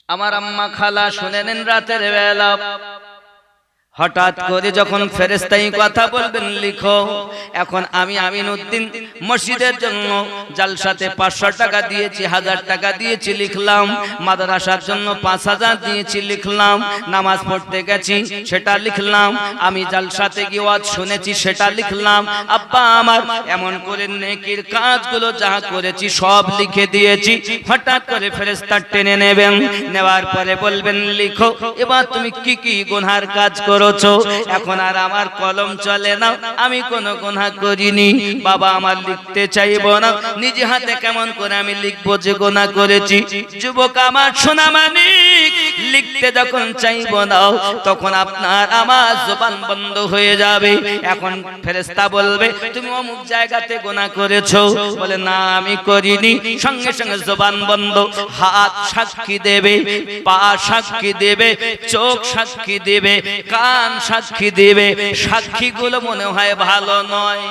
আমার আম্মা খালা শুনে নেন, রাতের বেলা হঠাৎ করে যখন ফেরেশতাই কথা বলবেন লিখো। এখন আমি আমিনউদ্দিন মসজিদের জন্য জালসাতে 500 টাকা দিয়েছি, 1000 টাকা দিয়েছি লিখলাম, মাদ্রাসার জন্য 5000 দিয়েছি লিখলাম, নামাজ পড়তে গেছি সেটা লিখলাম, আমি জালসাতে গিয়ে ওয়াজ শুনেছি সেটা লিখলাম। আব্বা আমার এমন করে নেকির কাজগুলো যা করেছি সব লিখে দিয়েছি। হঠাৎ করে ফেরেশতা টেনে নেবেন, নেওয়ার পরে বলবেন লিখো। এবার তুমি কি কি গুনার কাজ করো? এখন আর আমার কলম চলে না, আমি কোনো গুনাহ করিনি। বাবা আমার লিখতে চাইবো না, নিজে হাতে কেমন করে আমি লিখবো যে গুনাহ করেছি? যুবক আমার সোনা মানিক, লিখতে যখন চাইবো না তখন আপনার আমার জবান বন্ধ হয়ে যাবে। এখন ফেরেশতা বলবে তুমি অমুক জায়গাতে গুনাহ করেছো, বলে না আমি করিনি। সঙ্গে সঙ্গে জবান বন্ধ, হাত সাক্ষী দেবে, পা সাক্ষী দেবে, চোখ সাক্ষী দেবে, কান সাক্ষী দেবে। সাক্ষীগুলো মনে হয় ভালো নয়,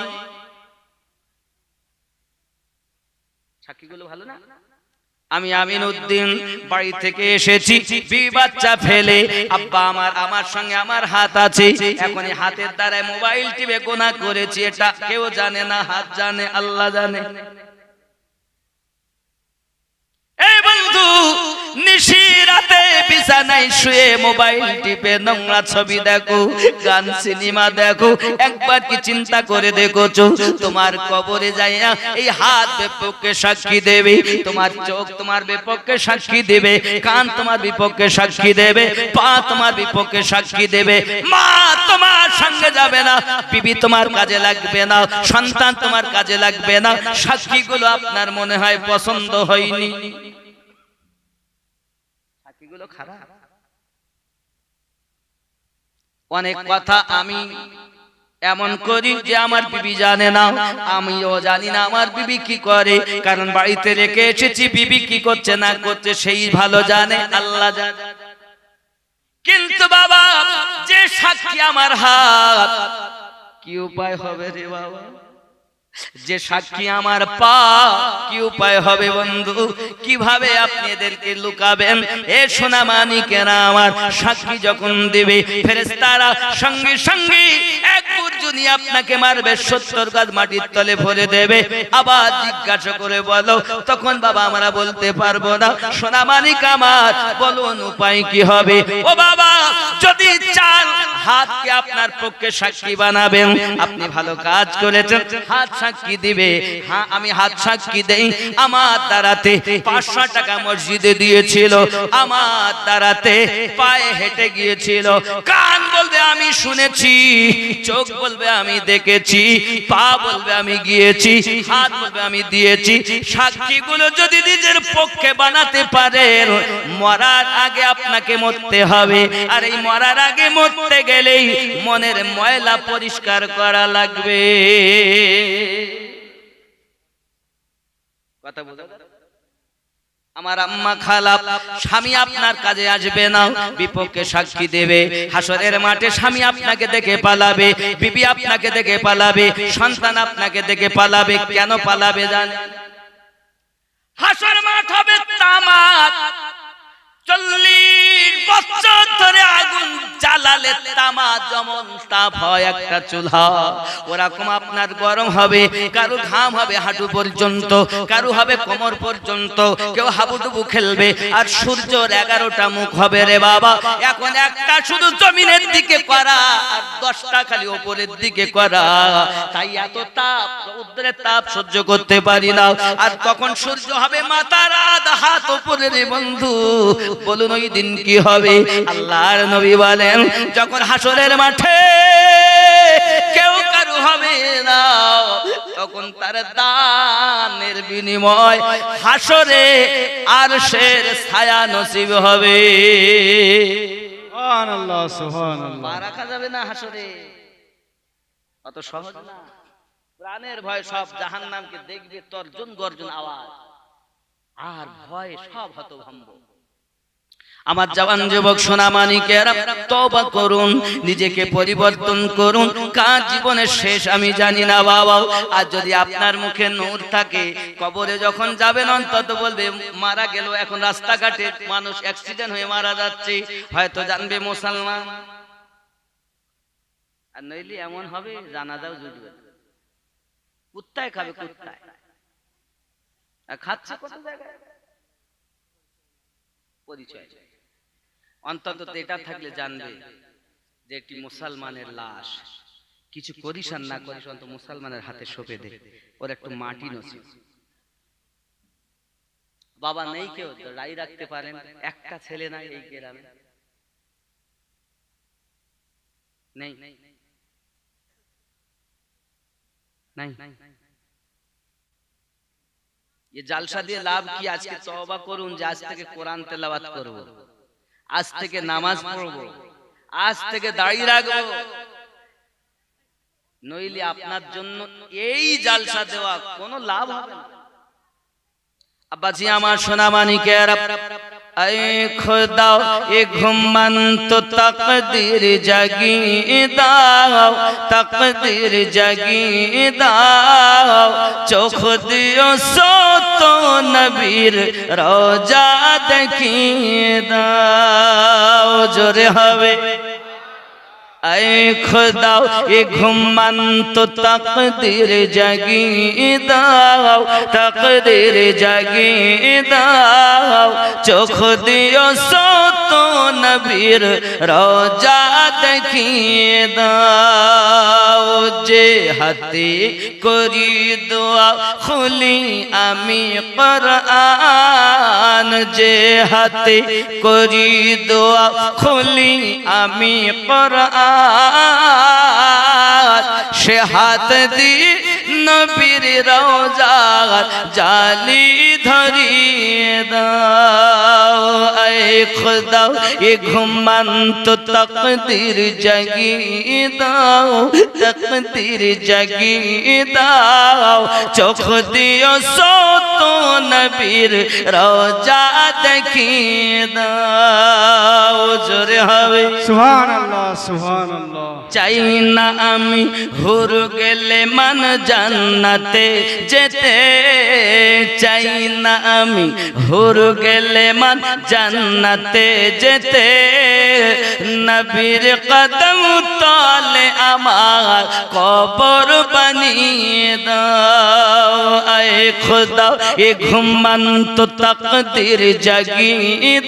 সাক্ষীগুলো ভালো না। আমি আমিনউদ্দিন বাড়ি থেকে এসেছি, বিবি বাচ্চা ফেলে, আব্বা আমার সঙ্গে আমার হাত আছে। এখন এই হাতের দ্বারা মোবাইল টিপে গুনাহ করেছি, এটা কেউ জানে না, হাত জানে, আল্লাহ জানে। এই বন্ধু নিশিরাতে বিছানায় শুয়ে মোবাইল টিপে নোংরা ছবি দেখো, গান সিনেমা দেখো, একবার কি চিন্তা করে দেখোছো তোমার কবরে যাইয়া এই হাত বিপক্ষে সাক্ষী দেবে, তোমার চোখ তোমার বিপক্ষে সাক্ষী দেবে, কান তোমার বিপক্ষে সাক্ষী দেবে, পা তোমার বিপক্ষে সাক্ষী দেবে। মা তোমার সঙ্গে যাবে না, বিবি তোমার কাজে লাগবে না, সন্তান তোমার কাজে লাগবে না। সাক্ষীগুলো আপনার মনে হয় পছন্দ হয়নি, সাক্ষীগুলো খারাপ। অনেক কথা আমি এমন করি যে আমার বিবি জানে না, আমিও জানি না আমার বিবি কি করে, কারণ বাড়িতে রেখে এসেছি। বিবি কি করছে না করছে সেই ভালো জানে, আল্লাহ জানে। কিন্তু বাবা যে সাক্ষী আমার হাত, কি উপায় হবে রে বাবা? যে সাক্ষী আমার পা, কি উপায় হবে বন্ধু? কিভাবে আপনি এদেরকে লুকাবেন? এ সোনা মানিকেরা আমার, সাক্ষী যখন দেবে ফেরেশতারা সঙ্গে সঙ্গে এক বুঝুনি আপনাকে মারবে, 70 গাছ মাটির তলে ভরে দেবে। আবার জিজ্ঞাসা করে বলো, তখন বাবা আমরা বলতে পারবো না। সোনা মানিক আমার, বলুন উপায় কি হবে? ও বাবা, যদি চান হাতকে আপনার পক্ষে সাক্ষী বানাবেন, আপনি ভালো কাজ করেছেন, হাত সাক্ষী দিবে। হ্যাঁ আমি হাত সাক্ষী দেই, আমার দ্বারাতে 500 টাকা মসজিদে দিয়েছিল, আমার দ্বারাতে পায়ে হেঁটে গিয়েছিল। কান বলবে আমি শুনেছি, চোখ বলবে আমি দেখেছি, পা বলবে আমি গিয়েছি, হাত বলবে আমি দিয়েছি। সাক্ষীগুলো যদি নিজের পক্ষে বানাতে পারেন, মরার আগে আপনাকে মরতে হবে। আর এই মরার আগে মরতে গেলেই মনের ময়লা পরিষ্কার করা লাগবে। কথা বুঝা? আমার আম্মা খালা, স্বামী আপনার কাজে আসবে না, বিপক্ষে সাক্ষী দেবে। হাসরের মাঠে স্বামী আপনাকে দেখে পালাবে, বিবি আপনাকে দেখে পালাবে, সন্তান আপনাকে দেখে পালাবে। কেন পালাবে জানেন? হাসর মাঠ হবে তামাক, 40 বছর ধরে আগুন জ্বালালে তামা যেমন তাপ হয় একটা চুলহা, ওরকম আপনার গরম হবে। কারো ঘাম হবে হাঁটু পর্যন্ত, কারো হবে কোমর পর্যন্ত, কেউ হাবুডুবু খেলবে। আর সূর্যর 11টা মুখ হবে রে বাবা। এখন একটা শুধু জমিনের দিকে করা, আর 10টা খালি উপরের দিকে করা। তাই এত তাপ, রৌদ্রের তাপ সহ্য করতে পারি না। আর তখন সূর্য হবে মাথার আধা হাত উপরে রে বন্ধু। বলুন ওই দিন কি হবে? আল্লাহর নবী বলেন, যখন হাসরের মাঠে কেউ কারু হবে না, তখন তার দানের বিনিময় হাসরে আরশের ছায়া নসিব হবে। সুবহানাল্লাহ, সুবহানাল্লাহ। পা রাখা যাবে না হাসরে, অত সহজ না। প্রাণের ভয় সব জাহান্নামকে দেখবে, তর্জন গর্জন আওয়াজ, আর ভয় সব হতভম্ব। আমার জওয়ান যুবক সোনামানিকেরা তওবা করুন, নিজেকে পরিবর্তন করুন। কার জীবনের শেষ আমি জানি না বাবা। আর যদি আপনার মুখে নূর থাকে, কবরে যখন যাবেন অন্তত বলবে মারা গেল। এখন রাস্তাঘাটে মানুষ অ্যাক্সিডেন্ট হয়ে মারা যাচ্ছে, হয়তো জানবে মুসলমান। আর নইলে এমন হবে জানাজাও জুটবে, কুত্তায় খাবে, কুত্তায় খাচ্ছে কত জায়গায় পরিচয়। অন্তত এটা থাকলে জানবে যে একটি মুসলমানের লাশ, কিছু করিস আর না করিস অন্তত মুসলমানের হাতে সঁপে দে, ওর একটু মাটি নসিব। বাবা নেই কেউ তো রাই রাখতে পারেন, একটা ছেলে নাই এই গ্রামে, নেই নাই। ये জালসা দিয়ে লাভ কি? আজকে তওবা করুন যে আজ থেকে কোরআন তেলাওয়াত করব, আজ থেকে নামাজ পড়ব, আজ থেকে দাঁড়িয়ে রাখবো। নইলে আপনার জন্য এই জালসা দেওয়া কোনো লাভ হবে না। আব্বাজি আমার সোনামানিকেরা, ऐ खुदा ये घुमन तो तकदीर जगी दाओ, तकदीर जगी दाओ, चोख दियो सो तो नबीर रोजा देखी दाओ। जोरे हवे ऐ खुदा ये घुमन तो तकदीर जगी दाओ, तकदीर जगी दाओ, चोख दियो सो तो नबीर रोजा देखिए दाओ। जे हाथे करी दुआ खुली आमी कुरआन, जे हाथे करी दुआ खुली आमी कुरआन, সে হাত দি নবীর রওজার জালি ধরিয়ে দাও। ऐ खुदा ये घुमन तो तकदीर जगी दाओ, तकदीर जगी दाओ, चोख दियो सो तो नबीर रोजा देखिए दाओ। जोरे हवे सुभानाल्लाह सुभानाल्लाह। চাই না আমি হুর গেলে মান জান্নাতে যেতে, চাই না আমি হুর গেলে মান জান্নাতে যেতে, নবীর কদম তলে আমার কবর বানিয়ে দাও। ऐ खुदा ये घुमन तो तकदीर जगी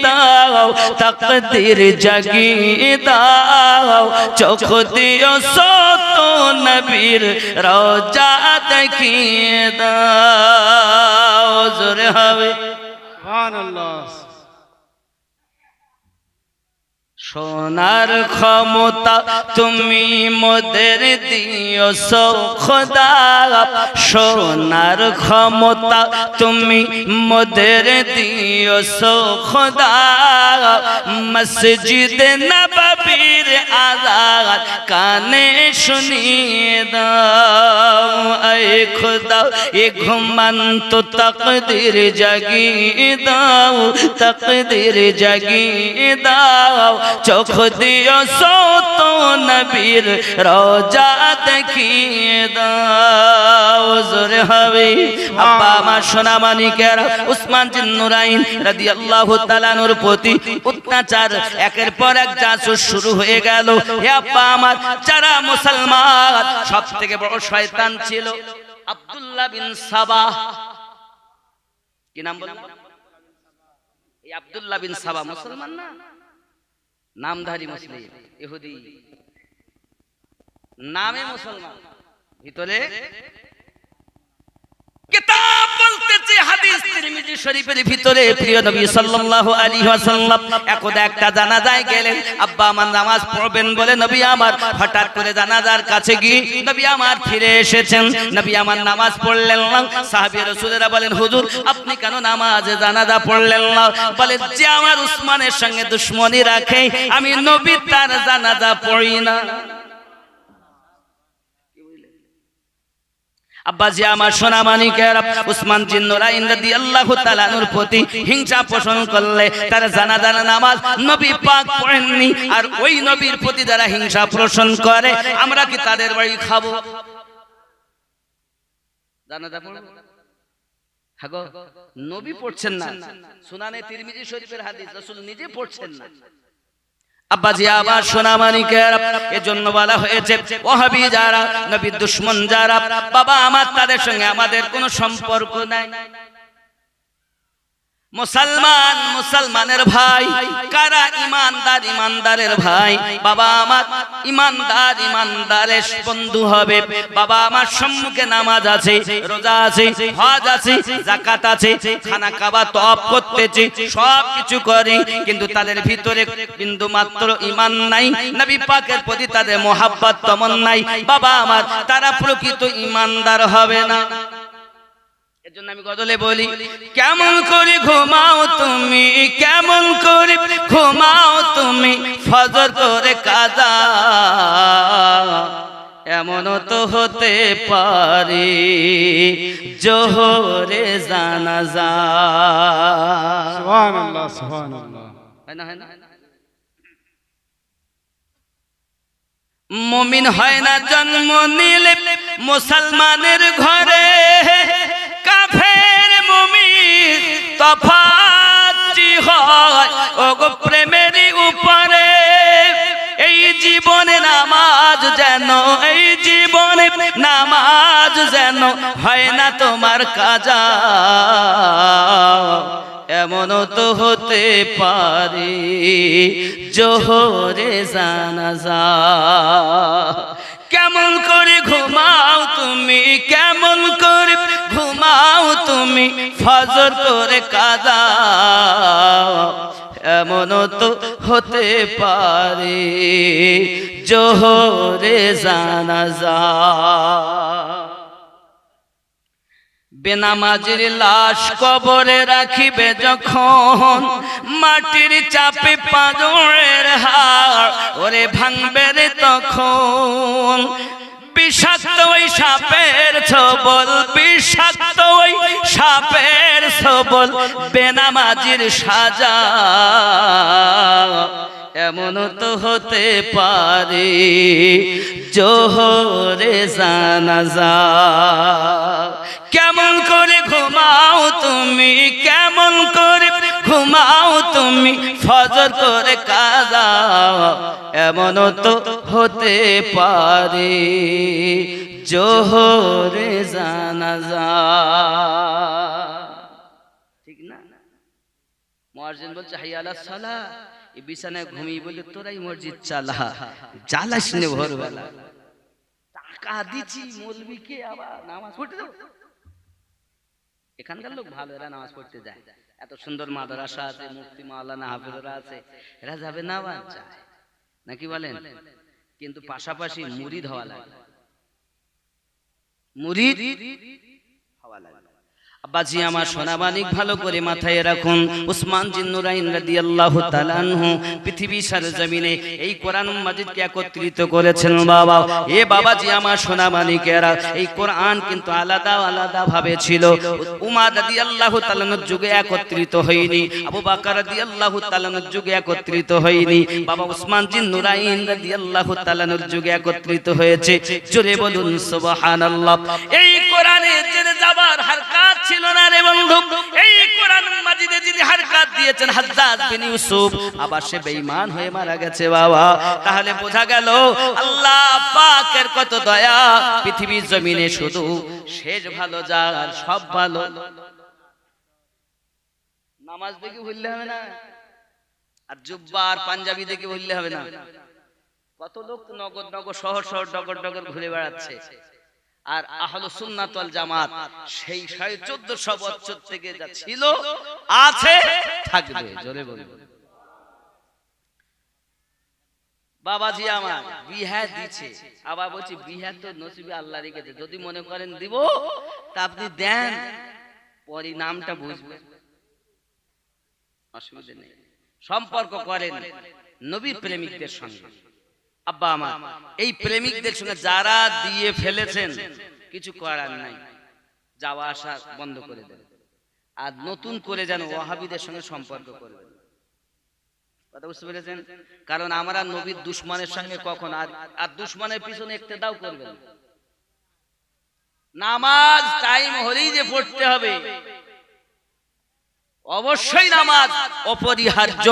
दाओ, तकदीर जगी दाओ, चोख दियो सो तो नबीर रोजा देखिए दाओ। जोरे हवे सुभानाल्लाह। সোনার ক্ষমতা তুমি মোদের দিও সো খোদা, সোনার ক্ষমতা তুমি মোদের দিও সো খোদা, মসজিদ নববীর আযান কানে শুনিয়ে দাও। ऐ खुदा ये घुमन तो तकदीर जगी दाओ, तकदीर जगी दाओ, चोख दियो सो तो नबीर रोजा देखिए दाओ। जोरे हवे আব্বা আমার সোনামানিকেরা, উসমান বিন নুরাইন রাদিয়াল্লাহু তাআলা নূর প্রতি অত্যাচার একের পর এক জাসুস শুরু হয়ে গেল। হে আব্বা আমার, যারা মুসলমান সবথেকে বড় শয়তান ছিল আব্দুল্লাহ বিন সাবা। কি নাম বললেন? এই আব্দুল্লাহ বিন সাবা মুসলমান না, নামধারী মুসলিম, ইহুদি, নামে মুসলমান, ভিতরে কিতাব বলতেছে হাদিস তিরমিজি শরীফের ভিতরে প্রিয় নবী সাল্লাল্লাহু আলাইহি ওয়াসাল্লাম একদা একটা জানাজায় গেলেন। আব্বা আমার নামাজ পড়বেন বলে নবী আমার হঠাৎ করে জানাজার কাছে গিয়ে নবী আমার ফিরে এসেছেন। নবী আমার নামাজ পড়লেন না। সাহাবী রাসূলেরা বলেন, হুজুর আপনি কেন নামাজে জানাজা পড়লেন না? বলে, যে আমার উসমানের সঙ্গে দুশমনি রাখে আমি নবী তার জানাজা পড়ি না। আব্বাজি আমার সোনা মানিকেরা উসমান জিন নুরাইন রাদিয়াল্লাহু তাআলা আনহুর প্রতি হিংসা পোষণ করলে তারা জানাজার নামাজ নবী পাক পড়েননি, আর ওই নবীর প্রতি যারা হিংসা পোষণ করে আমরা কি তাদের বাড়ি খাবো? জানাজা পড়ব? হ্যাঁ গো, নবী পড়ছেন না, সুনানে তিরমিজি শরীফের হাদিস, রাসূল নিজে পড়ছেন না। আব্বাজি আবার সোনা মানিকের এজন্য বলা হয়েছে ওয়াহাবি যারা, নবীর দুশমন যারা, বাবা আমার তাদের সঙ্গে আমাদের কোনো সম্পর্ক নাই। মুসলমান মুসলমানের ভাই, কারা ইমানদার ইমানদারের ভাই, বাবা আমার ইমানদার ইমানদারের বন্ধু হবে। বাবা আমার সম্মুখে নামাজ আছে, রোজা আছে, হজ আছে, যাকাত আছে, খানা কাবা তওয়াব করতেছি, সব কিছু করি, কিন্তু তাদের ভিতরে বিন্দু মাত্র ঈমান নাই, নবী পাকের প্রতি তাদের মোহাব্বত তমন নাই। বাবা আমার তারা প্রকৃত ইমানদার হবে না। এজন্য আমি গজলে বলি, কেমন করে ঘুমাও তুমি, কেমন করে ঘুমাও তুমি, ফজর করে কাজা, এমনও তো হতে পারে জোহরে জানাজা। সুবহানাল্লাহ সুবহানাল্লাহ। হয় না? মুমিন হয় না জন্ম নিলে মুসলমানের ঘরে, কাফের মুমিন তফাৎ হয় ওগো প্রেমেরই উপরে। এই জীবনে নামাজ যেন, এই জীবনে নামাজ যেন হয় না তোমার কাজা, এমনও তো হতে পারে জোহরে জানাজা। কেমন করে ঘুমাও তুমি, কেমন করে ঘুমাও তুমি, ফজর করে কাজা, এমনও তো হতে পারে জোহরে জানাজা। বেনামাজির লাশ কবরে রাখিবে যখন, মাটির চাপে পাঁজরের হাড় ওরে ভাঙবে রে তখন। বিষাক্ত ওই সাপের ছবল, বিষাক্ত ওই সাপের ছবল, বেনামাজির সাজা, এমনও তো হতে পারে জোহরে জানাজা। কেমন করে ঘুমাও তুমি, কেমন করে ঘুমাও তুমি, ফজর করে কাজা, এমনও তো হতে পারে জোহরে জানাজা। ঠিক না? মুয়াজ্জিন বলছে হাইয়া আলাস সালাহ, এই বিছানায় ঘুমিয়ে বলে তোরাই মসজিদ চালা, জ্বালাস নে ভোরবেলা, টাকা দিচ্ছি মৌলবীকে আবার নামাজ পড়তে দাও। এখানকার লোক ভালো, এরা নামাজ পড়তে যায়, এত সুন্দর মাদ্রাসা আছে, মুফতি মাওলানা হাফেজরা আছে, এরা যাবে না বাচ্চা নাকি বলেন? কিন্তু পাশাপাশি মুরিদ হওয়া লাগে, মুরিদ হওয়া লাগে। আব্বাজি আমার সোনাবানিক ভালো করে মাথায় রাখুন, উসমান জিন নুরাইন রাদিয়াল্লাহু তাআলা আনহু পৃথিবী সরজমিনে এই কোরআন মাজিদকে একত্রিত করেছেন। বাবা এ বাবাজি আমার সোনাবানিকেরা, এই কোরআন কিন্তু আলাদা আলাদা ভাবে ছিল। উমর রাদিয়াল্লাহু তাআলা আনহুর যুগে একত্রিত হয়নি, আবু বকর রাদিয়াল্লাহু তাআলা আনহুর যুগে একত্রিত হয়নি, বাবা উসমান জিন নুরাইন রাদিয়াল্লাহু তাআলা আনহুর যুগে একত্রিত হয়েছে। জোরে বলুন সুবহানাল্লাহ। এই কোরআনে জেনে যাবার হারকাত ছিল না রে বন্ধু। এই কোরআন মাজিদে যিনি হারকাত দিয়েছেন হাজ্জাজ বিন ইউসুফ, আবার সে বেঈমান হয়ে মারা গেছে বাবা। তাহলে বোঝা গেল আল্লাহ পাকের কত দয়া, পৃথিবীর জমিনে শুধু শেষ ভালো যার, সব ভালো। নামাজ দেখে ভুললে হবে না, আর জুব্বা আর পাঞ্জাবি দেখে ভুললে হবে না। কত লোক নগর নগর শহর শহর ডগর ডগর ঘুরে বেড়াচ্ছে, আর আহলুস সুন্নাত ওয়াল জামাত সেই 1450 বছর থেকে যা ছিল, আছে, থাকবে। জোরে বলুন। বাবাজি আমার বিহা দিচ্ছে, আবার বলছি বিহা তো নসিবে আল্লাহ রেখেছে, যদি মনে করেন দিব তা আপনি দেন, পরে নামটা বুঝবেন, অসুবিধা নেই। সম্পর্ক করেন নবী প্রেমিকদের সঙ্গে। আব্বা আমার এই প্রেমিকদের সঙ্গে যারা দিয়ে ফেলেছেন কিছু করার নাই, যাওয়া আসা বন্ধ করে দেন। আর নতুন করে যেন ওয়াহাবিদের সঙ্গে সম্পর্ক করবেন। কথা বুঝতে পেরেছেন? কারণ আমরা নবীর দুশমনের সঙ্গে কখন আর দুশমনের পিছনে ইক্তেদাও করবেন। নামাজ টাইম হলেই যে পড়তে হবে, অবশ্যই নামাজ অপরিহার্য,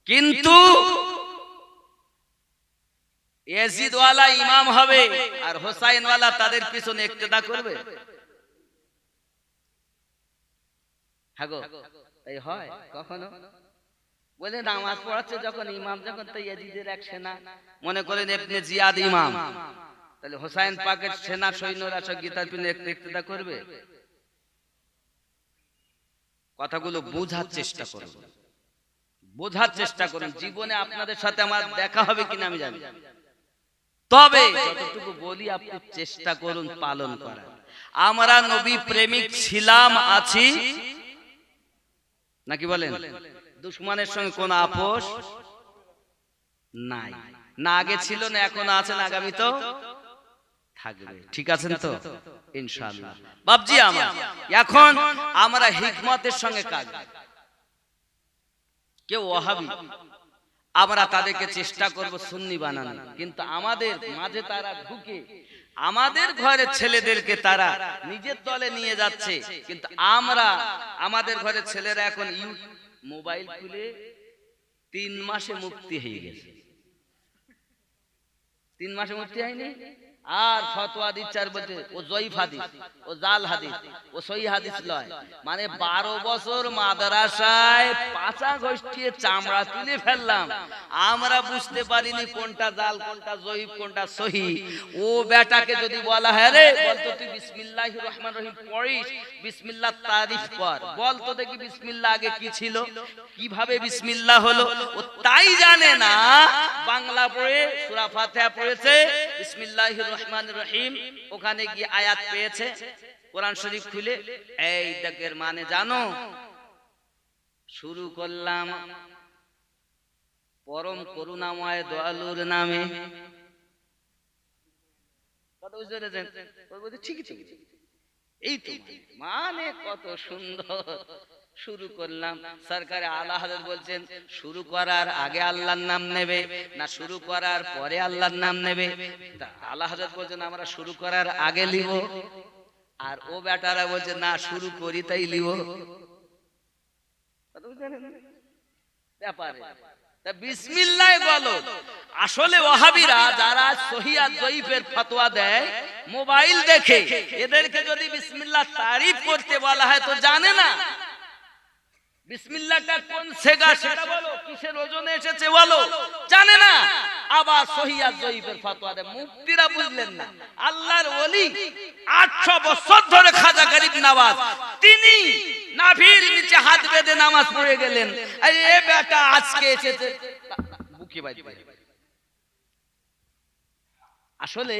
কিন্তু ইয়াজিদওয়ালা ইমাম হবে আর হোসাইনওয়ালা তাদের পিছনে ইক্তেদা করবে? হ্যাঁ গো, এই হয় কখনো? বলে নামাজ পড়াচ্ছে যখন ইমাম, যখন তো ইয়াজিদের এক সেনা, মনে করেন ইবনে জিয়াদ ইমাম, তাহলে হোসাইন পাকের সেনা সৈন্যরা সব গীতার পিছনে ইক্তেদা করবে? কথাগুলো বোঝার চেষ্টা করুন, বোঝার চেষ্টা করুন। জীবনে আপনাদের সাথে আমার দেখা হবে কিনা আমি জানি, তবে যতটুকু বলি আপনি চেষ্টা করুন পালন করার। আমরা নবী প্রেমিক ছিলাম, আছি, নাকি বলেন? দুশমনের সঙ্গে কোন আপোষ নাই, না আগে ছিল, না এখন আছে, না আগামী তো থাকবে। ঠিক আছেন তো ইনশাআল্লাহ? বাপজি আমার, এখন আমরা হিকমতের সঙ্গে কাজ, কেউ ওয়াহাবি, আমরা তাদেরকে চেষ্টা করব সুন্নি বানানো, কিন্তু আমাদের মাঝে তারা ঢুকে আমাদের ঘরের ছেলেদেরকে তারা নিজের দলে নিয়ে যাচ্ছে। কিন্তু আমরা, আমাদের ঘরের ছেলেরা এখন মোবাইল খুলে 3 মাসে মুক্তি হয়ে গেছে। 3 মাসে মুক্তি হয়নি, আর ফতোয়া দিচ্ছে, আর বলছে ও জয়ীফ হাদিস, ও জাল হাদিস, ও সহি হাদিস লয়। মানে 12 বছর মাদ্রাসায় পাঁচা গোষ্ঠীর চামড়া তুলে ফেললাম, আমরা বুঝতে পারিনি কোনটা জাল, কোনটা জয়ীফ, কোনটা সহি। ও বেটাকে যদি বলা হয়, রে বলতো তুই বিসমিল্লাহির রহমানির রহিম পড়িস, বিসমিল্লাহ তারিফ কর, বলতো দেখি বিসমিল্লাহ আগে কি ছিল, কিভাবে বিসমিল্লাহ হলো। ও তাই জানে না, বাংলা পড়ে সূরা ফাতিহা পড়েছে বিসমিল্লাহির রহমানির রহিম, ওখানে গিয়ে আয়াত পেয়েছে, কোরআন শরীফ খুলে এই দেখের মানে জানো, শুরু করলাম পরম করুণাময় দয়ালুর নামে। কথা বুঝতে পেরেছেন? ঠিক ঠিক, এই তো মানে কত সুন্দর শুরু করলাম। সরকারে আলা হযরত বলছেন শুরু করার আগে আল্লাহর নাম নেবে না শুরু করার পরে আল্লাহর নাম নেবে? আলা হযরত বলছেন আমরা শুরু করার আগে লিব, আর ও বেটারা বলছে না শুরু করি তাই লিব। ব্যাপারে বিসমিল্লাহ বলো। আসলে ওয়াহাবিরা যারা সহিহ আর জয়ীফের ফতোয়া দেয় মোবাইল দেখে, এদেরকে যদি বিসমিল্লাহ তারিফ করতে বলা হয় তো জানে না বিসমিল্লাহটা কোন সেগা সেটা বলো, কিসের ওজনে এসেছে বলো, জানে না। আবার সহিহ আর জয়ীফের ফতোয়া দেয়। মুফতিরা বুঝলেন না, আল্লাহর ওলি 800 বছর ধরে খাজা গরিব নওয়াজ, তিনি নাভির নিচে হাত বেঁধে নামাজ পড়ে গেলেন, আর এ বেটা আজকে এসেছে বুকে বাজবে। আসলে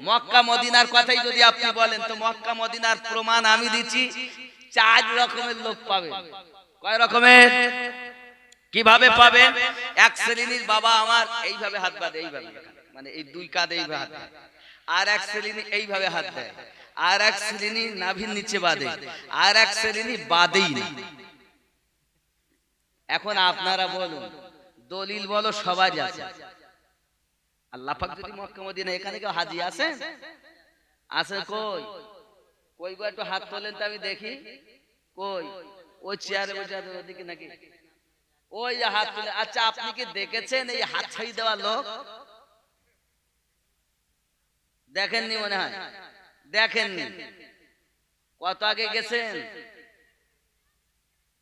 মক্কা মদিনার কথাই যদি আপনি বলেন তো মক্কা মদিনার প্রমাণ আমি দিচ্ছি। 4 রকমের লোক পাবেন। কয় রকমের? কিভাবে পাবেন? এক শ্রেণীর বাবা আমার এইভাবে হাত বাঁধে, এইভাবে, মানে এই 2 কাঁধে এইভাবে হাত দেয়, আর এক শ্রেণী এইভাবে হাত দেয়, আর এক শ্রেণী নাভির নিচে বাঁধে, আর এক শ্রেণী বাঁধেই না। এখন আপনারা বলুন, দলিল বলো সবারই আছে। আল্লাহ পাক যদি মক্কা মদিনা, এখানে কেউ হাজি আছেন? আছে? কই কই গো, একটু হাত তোলেন তো আমি দেখি। কই? ওই চেয়ারে বসে আছে ওদিকে নাকি? ওই হাত তুলে। আচ্ছা, আপনি কি দেখেছেন এই হাত ছাই দেওয়া লোক? দেখেননি মনে হয়, দেখেননি। কত আগে গেছেন?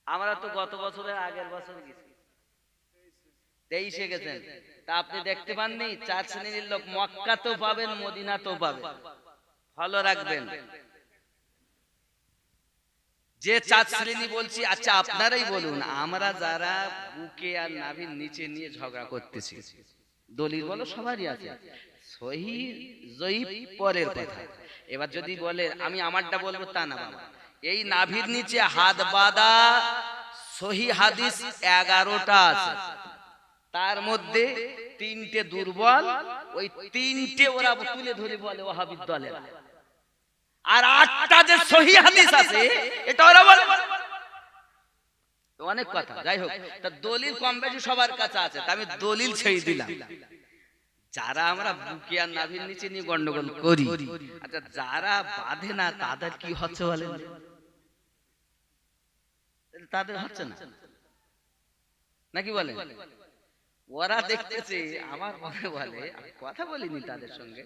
আমরা তো গত বছরের আগের বছর গেছি, 23-এ গেছেন। তা আপনি দেখতে পাননি? 4 শ্রেণীর লোক মক্কাতেও পাবেন, মদিনাতেও পাবেন। ভালো রাখবেন যে 4 শ্রেণী বলছি। আচ্ছা আপনারাই বলুন, আমরা যারা বুকে আর নাভির নিচে নিয়ে ঝগড়া করতেছি, দলিল বলো সবারই আছে, সহিহ জয়ীফ পরের কথা। এবার যদি বলে আমি আমারটা বলবো, তা না বাবা, এই নাভির নিচে হাত বাঁধা সহিহ হাদিস 11টা আছে। তার মধ্যে তিনটে দুর্বল, ওই তিনটে ওরা তুলে ধরে বলে ওয়াহাবি দলের, আর 8টা যে সহিহ হাদিস আছে এটা ওরা বলে। অনেক কথা, যাই হোক, তা দলিল কম বেশি সবার কাছে আছে, তা আমি দলিল ছেড়ে দিলাম। যারা আমরা বুকে আর নাভির নিচে নিয়ে গন্ডগোল করি, আচ্ছা যারা বাঁধে না তাদের কি হচ্ছে বলেন? তাদের হচ্ছে না নাকি বলেন? ওরা দেখতেছে আমার মনে বলে, কথা বলিনি তাদের সঙ্গে,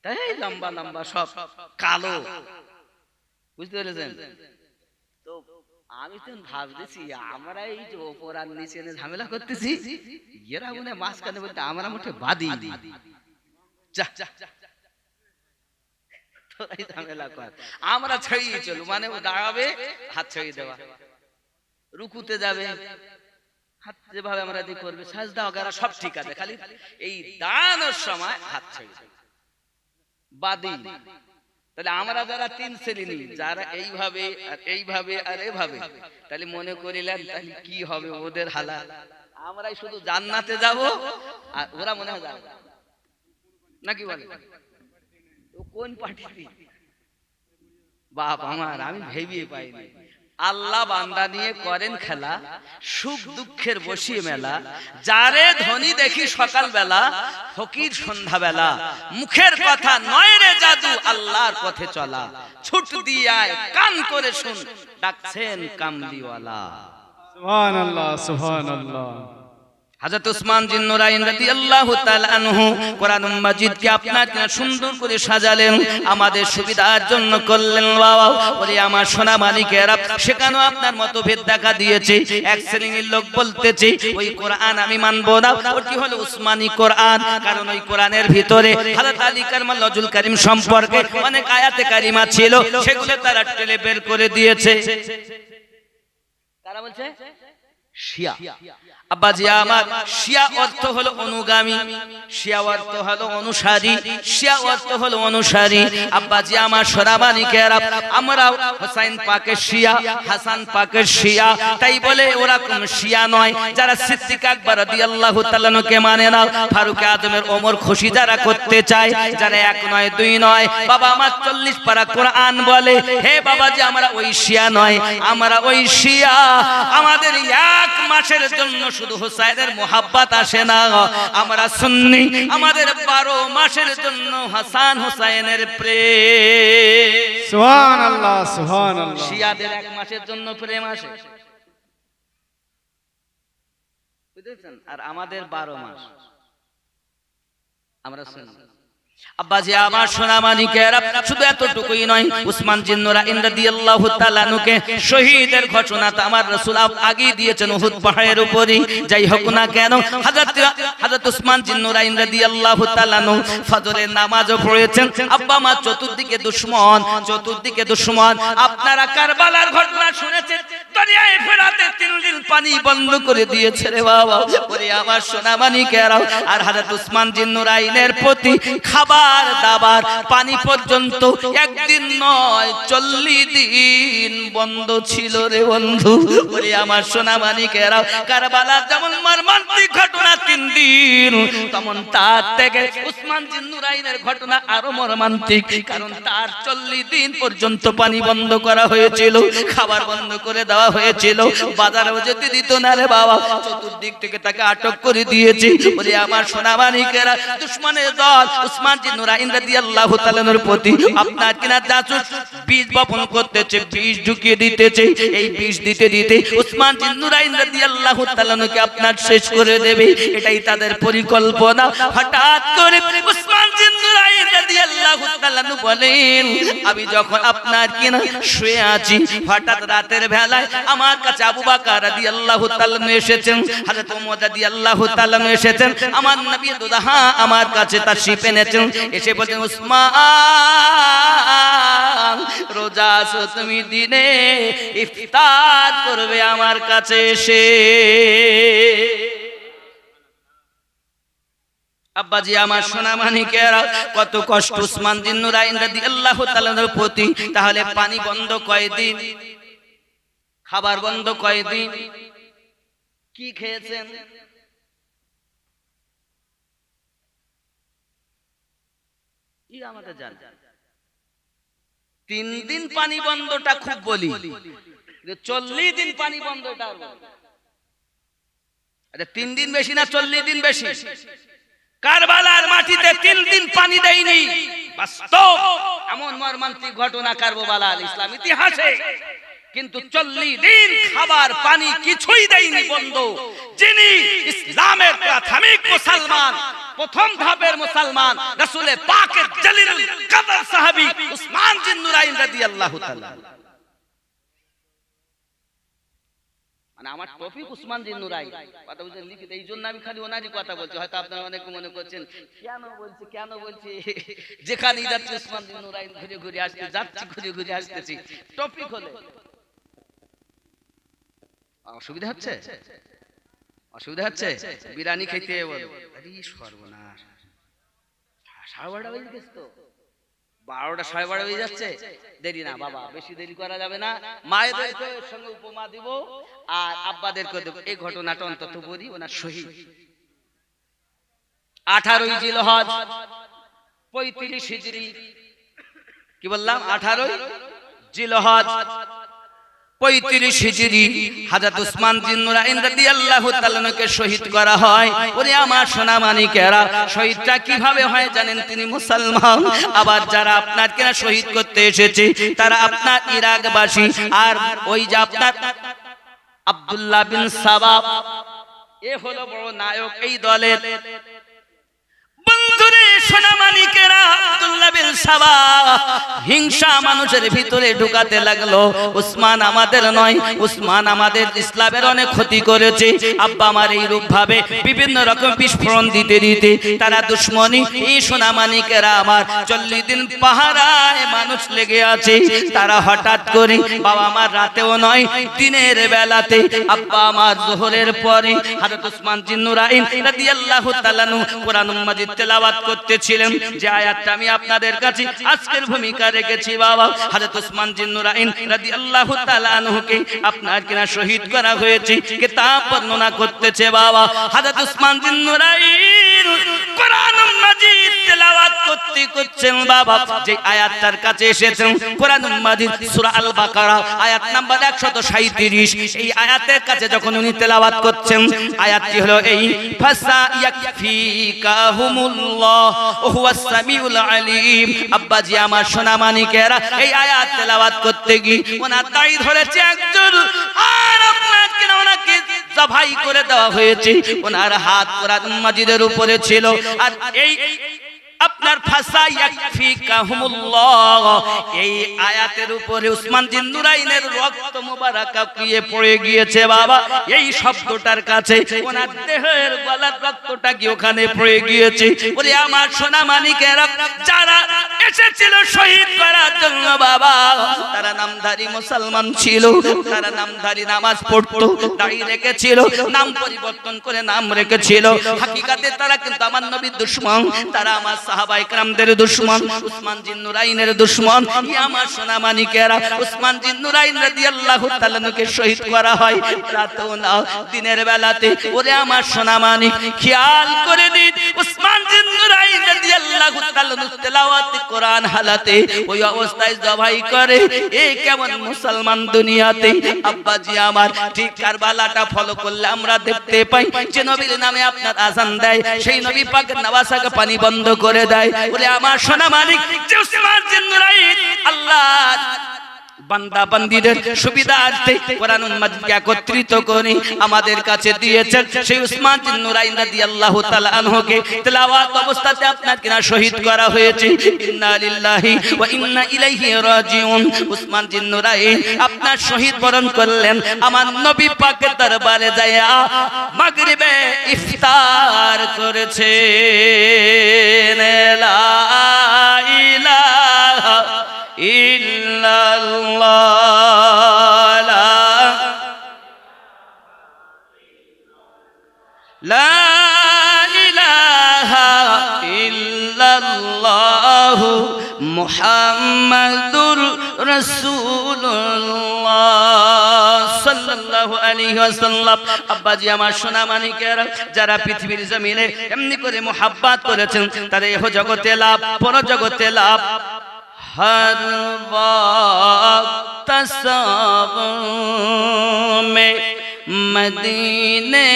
তাই লম্বা লম্বা সব কালো, বুঝতে পেরেছেন তো? আমি তো ভাবতেছি আমরা এই যে ওপর আর নিচে ঝামেলা করতেছি, এরা মনে মাঝখানে বলতে আমরা মুঠে বাদি তোরাই ঝামেলা কর, আমরা ছড়িয়ে চলু, মানে ও দাঁড়াবে হাত ছড়িয়ে দেওয়া, রুকুতে যাবে হাত যেভাবে আমরা দিয়ে করবে, সাজদা ওগারা সব ঠিক আছে, খালি এই দানের সময় হাত ছড়িয়ে দেবে, বাদি। তাহলে আমরা যারা 3 শ্রেণী, যারা এইভাবে আর এইভাবে আর এভাবে, তাহলে মনে করিলেন তাহলে কি হবে ওদের হালাত? আমরাই শুধু জান্নাতে যাব আর ওরা মনে হয় যাবে নাকি বলে? ও কোন পার্টি? বাপ আমার, আমি ভেবে পাইনি। আল্লাহ বান্দা নিয়ে করেন খেলা, সুখ দুঃখের বসিয়ে মেলা, যারে ধনী দেখি সকাল বেলা, ফকির সন্ধ্যা বেলা, মুখের কথা নয় রে জাদু, আল্লাহর পথে চলা, ছুট দিয়ে আয় কান করে শুন, ডাকছেন কামলিওয়ালা। সুবহানাল্লাহ, সুবহানাল্লাহ। হযরত ওসমান জিন নুরাইন রাদিয়াল্লাহু তাআলা আনহু কোরআন মাজিদকে আপনার সুন্দর করে সাজালেন, আমাদের সুবিধার জন্য করলেন। বাবা বলি আমার সোনা মানিকেরা, সেখানেও আপনার মতভেদ দেখা দিয়েছে। এক শ্রেণীর লোক বলতেছে ওই কোরআন আমি মানবো না, ওটি হলো উসমানী কোরআন, কারণ ওই কোরআনের ভিতরে হযরত আলী কারমাল্লাহুল কারীম সম্পর্কে অনেক আয়াতে কারিমা ছিল, সেগুলো তারা টেলে বের করে দিয়েছে। তারা বলছে শিয়া। আব্বাজি আমার, শিয়া অর্থ হলো অনুগামী, শিয়া অর্থ হলো অনুসারী, শিয়া অর্থ হলো অনুসারী। আব্বাজি আমার সোনামানিকেরা, আমরা হোসেন পাকের শিয়া, হাসান পাকের শিয়া, তাই বলে ওরা কোন শিয়া নয় যারা সিদ্দিক আকবর রাদিয়াল্লাহু তাআলা কে মানে না, ফারুক আজমের ওমর খুশি যারা করতে চায়, যারা 1 নয় 2 নয়, বাবা আমার 40 পারা কোরআন বলে, হে বাবাজি আমরা ওই শিয়া নয়, আমরা ওই শিয়া। আমাদের 1 মাসের জন্য শুধু হুসাইনের মোহাব্বত আসে না, আমরা সুন্নি, আমাদের 12 মাসের জন্য হাসান হুসাইনের প্রেম। সুবহানাল্লাহ, সুবহানাল্লাহ। শিয়াদের 1 মাসের জন্য প্রেম আসে, বুঝেছেন? আর আমাদের 12 মাস আমরা সুন্নি। আব্বাজি আমার সোনা মানিকেরা, শুধু এতটুকুই নয়, উসমান জিন নুরাইন রাদিয়াল্লাহু তাআলা নুকে শহীদের ঘোষণা তো আমার রাসূল আগেই দিয়েছেন উহুদ পাহাড়ের উপরে। যাই হোক না কেন, হযরত উসমান জিন নুরাইন রাদিয়াল্লাহু তাআলা নু ফজরের নামাজও পড়েছেন। আব্বা মা চতুর্দিকে দুশমন, চতুর্দিকে দুশমন। আপনারা কারবালার ঘটনা শুনেছেন, দরিয়ায়ে ফেরাতে 3 দিন পানি বন্ধ করে দিয়েছে রে বাবা। ওরে আমার সোনা মানিকেরা, আর হযরত উসমান জিন নুরাইনের প্রতি খাবার দাবার পানি পর্যন্ত 1 দিন নয় 40 দিন বন্ধ ছিল রে বন্ধু। ওরে আমার সোনা মানিকেরা, কারবালার যেমন মর্মান্তিক ঘটনা 3 দিন, তেমন তার থেকে উসমান জিন নুরাইনের ঘটনা আরো মর্মান্তিক, কারণ তার 40 দিন পর্যন্ত পানি বন্ধ করা হয়েছিল, খাবার বন্ধ করে দেওয়া হয়েছিল, বাজারেও যেতে দিত না রে বাবা, চতুর্দিক থেকে তাকে আটক করে দিয়েছে। ওরে আমার সোনা মানিকেরা, দুশমনের দল উসমান জিন নুরাইন রাদিয়াল্লাহু তাআলার প্রতি আপনার কিনা জাসুস বীজ বপন করতেছে, বীজ ঢুকিয়ে দিতেছে। এই বীজ দিতে দিতে উসমান জিন নুরাইন রাদিয়াল্লাহু তাআলাকে আপনার শেষ করে দেবে, এটাই তাদের পরিকল্পনা। হঠাৎ করে উসমান জিন নুরাইন রাদিয়াল্লাহু তাআলা বলেন, আমি যখন আপনার কিনা শুয়ে আছি, হঠাৎ রাতের বেলায় আমার কাছে আবু বকর রাদিয়াল্লাহু তাআলা এসেছেন, হযরত ওমর রাদিয়াল্লাহু তাআলা এসেছেন, আমার নবী দুদহা আমার কাছে তাশরীফ এনেছেন। এসে বলেন, উসমান রোজা আছো তুমি, দিনে ইফতার করবে আমার কাছে এসে। আব্বাজি আমার সোনা মানিকেরা, কত কষ্ট উসমান জিন নুরাইন রাদিয়াল্লাহু তাআলার প্রতি। তাহলে পানি বন্ধ কয়দিন, খাবার বন্ধ কয়দিন, কি খেয়েছেন? আমাদের জান 3 দিন পানি বন্ধটা খুব বলি, 40 দিন পানি বন্ধটা আর বলি। আরে 3 দিন বেশি না 40 দিন বেশি? কারবালার মাটিতে 3 দিন পানি দেয়নি, বাস্তব এমন মর্মান্তিক ঘটনা কারবালার ইসলাম ইতিহাসে। কিন্তু 40 দিন খাবার পানি কিছুই দেয়নি বন্ধ। যিনি ইসলামের প্রাথমিক মুসলমান, প্রথম ধাপের মুসলমান, রাসূলে পাকের জলিলুল কদর সাহাবী উসমান জিন নুরাইন রাদিয়াল্লাহু তাআলা। মানে আমার টপিক উসমান জিন নুরাইন, কথা বুঝে লিখিত, এই জন্য আমি খালি ওনারই কথা বলছি। হয়তো আপনারা অনেকে মনে করছেন কেন বলছি যেখানেই যাচ্ছি উসমান জিন নুরাইন ঘুরে ঘুরে আসছি, যাচ্ছি ঘুরে ঘুরে আসতেছি। টপিক হলে অসুবিধা হচ্ছে? অসুবিধা হচ্ছে? বিরিয়ানি খেতে বল, আরে সর্বনাশ, 12:30 বেজে গেছে তো, 12টা 12:30 বেজে যাচ্ছে। দেরি না বাবা, বেশি দেরি করা যাবে না। মায়েদেরকে সঙ্গে উপমা দিব আর আব্বাদেরকে দেব। এই ঘটনাটা অন্তত বলি, ওনার শহীদ 18ই জিলহজ 35 হিজরি। কি বললাম? 18ই জিলহজ 35 হিজরি হযরত উসমান জিন নুরাইন রাদিয়াল্লাহু তাআলা কে শহীদ করা হয়। ওরে আমার সোনা মানিকেরা, শহীদটা কিভাবে হয় জানেন? তিনি মুসলমান। আবার যারা আপনার কেনা শহীদ করতে এসেছে তারা আপনার ইরাকবাসী। আর ওই যে আপনার আব্দুল্লাহ বিন সাবা, এ হলো বড় নায়ক এই দলের। বন্ধুরে সোনা মানিকেরা, আব্দুল্লাহ বিন সাবা হিংসা মানুষের ভিতরে ঢুকাতে লাগলো। উসমান আমাদের নয়, উসমান আমাদের ইসলামের অনেক ক্ষতি করেছে। আব্বা আমার এই রূপ ভাবে বিভিন্ন রকম বিস্ফোরণ দিতে দিতে তারা দুশ্মনী। এই সোনা মানিকেরা আমার 40 দিন পাহারায় মানুষ লেগে আছে। তারা হঠাৎ করে, বাবা আমার রাতেও নয় দিনের বেলাতে, আব্বা আমার যোহরের পরে হযরত উসমান জিন নুরাইন রাদিয়াল্লাহু তাআলা কোরআন মাজিদ তেলাওয়াত করতেছিলেন। যে আয়াতটা আমি আপনাদের কাছে আজকের ভূমিকা রেখেছি বাবা, হযরত উসমান জিন নুরাইন রাদিয়াল্লাহু তাআলা আনহুকে আপনার কিনা শহীদ করা হয়েছে, কিতাব বর্ণনা করতেছে বাবা। হযরত উসমান জিন নুরাইন কোরআন মাজিদ তেলাওয়াত করছেন বাবা। যে আয়াতটার কাছে এসেছেন কোরআন মাজিদ সূরা আল বাকারা আয়াত নাম্বার 137। এই আয়াতের কাছে যখন উনি তেলাওয়াত করছেন, আয়াতটি হলো এই, ফাসা ইয়াকফিকাহুমুল্লাহ ওয়া হুয়াস সামিউল আলিম। আব্বাজি আমার সোনা মানিকেরা, এই আয়াত তেলাওয়াত করতে গিয়ে ওনার দাড়ি ধরেছে একজন, আর আপনার কিনা ওনাকে জবাই করে দেওয়া হয়েছে। ওনার হাত কোরআন মাজিদের উপরে ছিল। আর এই আপনার ফাসা ইয়াকফিকাহুমুল্লাহ, এই আয়াতের উপরে উসমান জিন নুরাইনের রক্ত মোবারক কাঁপিয়ে পড়ে গিয়েছে বাবা। এই শব্দটার কাছে ওনার দেহের গলার রক্তটা কি ওখানে পড়ে গিয়েছে। বলে আমার সোনা মানিকেরা, যারা এসেছিল শহীদ করার জন্য বাবা, তারা নামধারী মুসলমান ছিল, তারা নামধারী নামাজ পড়তো, দাড়ি রেখেছিল, নাম পরিবর্তন করে নাম রেখেছিল। হাকিকাতে তারা কিন্তু আমার নবীর দুশমন, তারা আমার সাহাবায়ে কেরামদের দুশমন, উসমান জিন নুরাইনের দুশমন। ই আমার সোনা মানিকেরা, উসমান জিন নুরাইন রাদিয়াল্লাহু তাআলা কে শহীদ করা হয় রাতেও না দিনের বেলাতে। ওরে আমার সোনা মানিক, খেয়াল করে দিন, উসমান জিন নুরাইন রাদিয়াল্লাহু তাআলা তেলাওয়াত কোরআন হালাতে ওই অবস্থায় জবাই করে। এ কেমন মুসলমান দুনিয়াতে? আব্বাজি আমার, ঠিক কারবালাটা ফলো করলে আমরা দেখতে পাই যে নবীর নামে আপনার আযান দেয়, সেই নবী পাকের নওয়াসাকে পানি বন্ধ করে দেয়। বলে আমার সোনা মালিক, যে উসমান জিন নুরাইন আল্লাহ বান্দা বান্দীদের সুবিধার্থে কোরআন মাজিদকে একত্রিত করে আমাদের কাছে দিয়েছেন, সেই উসমান জিন নুরাইন রাদিয়াল্লাহু তাআলা আনহুকে তেলাওয়াত অবস্থাতে আপনার কিনা শহীদ করা হয়েছে। ইন্না লিল্লাহি ওয়া ইন্না ইলাইহি রাজিউন। উসমান জিন নুরাইন আপনার শহীদ বরণ করলেন আমার নবী পাকের দরবারে যায়া মাগরিবে ইফতার করেছে। লা ইলাহা ইল্লাল্লাহ, লা ইলাহা ইল্লাল্লাহ মুহাম্মাদুর রাসূলুল্লাহ। সাল্লাল্লাহু আলাইহি ওয়াসাল্লাম। আব্বাজি আমার সোনা মানিকেরা, যারা পৃথিবীর জমিনে এমনি করে মোহাব্বত করেছেন, তারা ইহ জগতে লাভ, পর জগতে লাভ। हर वक्त सब में मदीने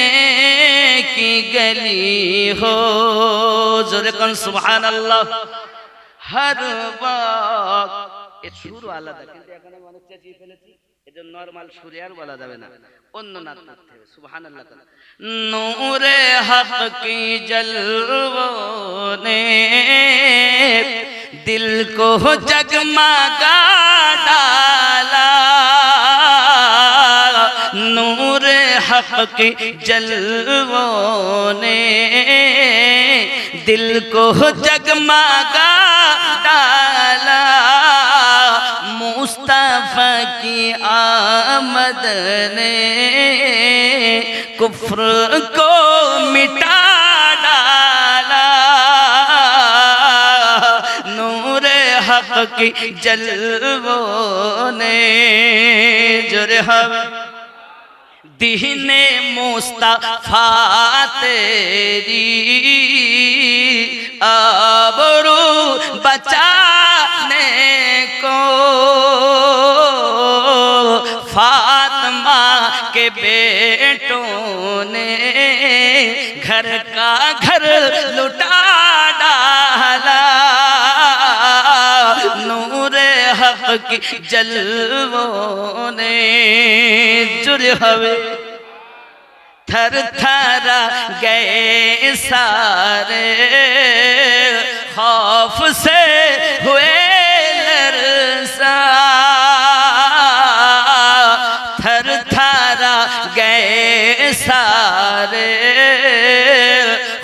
की गली हो, जोरे कौन सुभान अल्लाह। हर वक्त ये सुर আলাদা, কিন্তু এখন আমি অনেক চেঁচিয়ে ফেলেছি, এজন্য নরমাল সুরে আর বলা যাবে না, অন্য নাত করতে হবে। সুবহানাল্লাহ। নূরে হক কি জলওোं ने दिल को जगमगा डाला, नूर हक के जलवों ने दिल को जगमगा डाला, मुस्तफा की आमद ने कुफ्र को मिटा डाला, हक की जलवों ने जुरे हम दीने मुस्तफा तेरी आबरू बचाने को, फातिमा के बेटों ने घर का घर लुटा डाला, नूरे हक की जलवों ने जुरे हवे थर थरा गए सारे, खौफ से हुए लरसा, थर थरा गए सारे,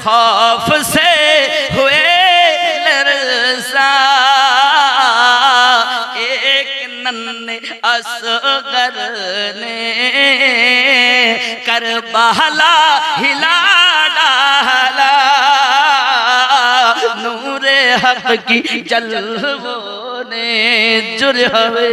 खौफ से हुए लरसा, असगर ने करबला हिला डाला, नूरे हक की जलवों ने जुरे हवे।